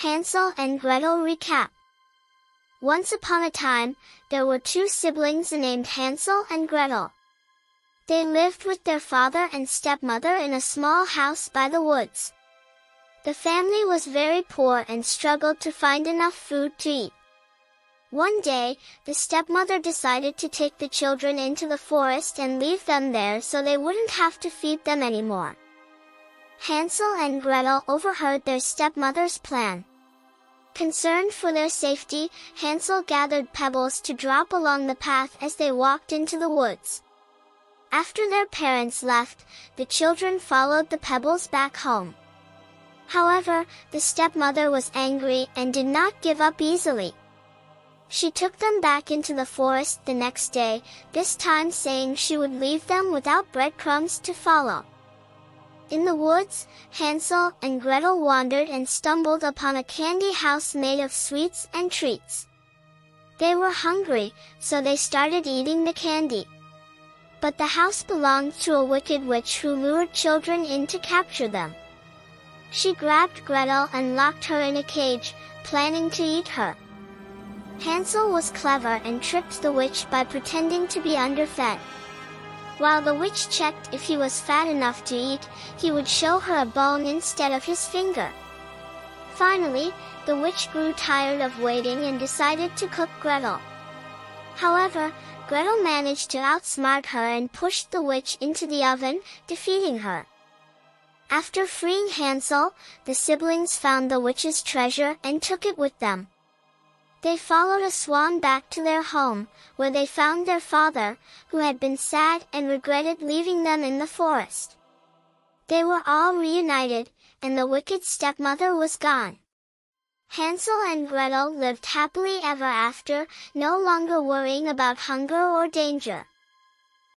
Hansel and Gretel recap. Once upon a time, there were two siblings named Hansel and Gretel. They lived with their father and stepmother in a small house by the woods. The family was very poor and struggled to find enough food to eat. One day, the stepmother decided to take the children into the forest and leave them there so they wouldn't have to feed them anymore. Hansel and Gretel overheard their stepmother's plan. Concerned for their safety, Hansel gathered pebbles to drop along the path as they walked into the woods. After their parents left, the children followed the pebbles back home. However, the stepmother was angry and did not give up easily. She took them back into the forest the next day, this time saying she would leave them without breadcrumbs to follow. In the woods, Hansel and Gretel wandered and stumbled upon a candy house made of sweets and treats. They were hungry, so they started eating the candy. But the house belonged to a wicked witch who lured children in to capture them. She grabbed Gretel and locked her in a cage, planning to eat her. Hansel was clever and tricked the witch by pretending to be underfed. While the witch checked if he was fat enough to eat, he would show her a bone instead of his finger. Finally, the witch grew tired of waiting and decided to cook Gretel. However, Gretel managed to outsmart her and pushed the witch into the oven, defeating her. After freeing Hansel, the siblings found the witch's treasure and took it with them. They followed a swan back to their home, where they found their father, who had been sad and regretted leaving them in the forest. They were all reunited, and the wicked stepmother was gone. Hansel and Gretel lived happily ever after, no longer worrying about hunger or danger.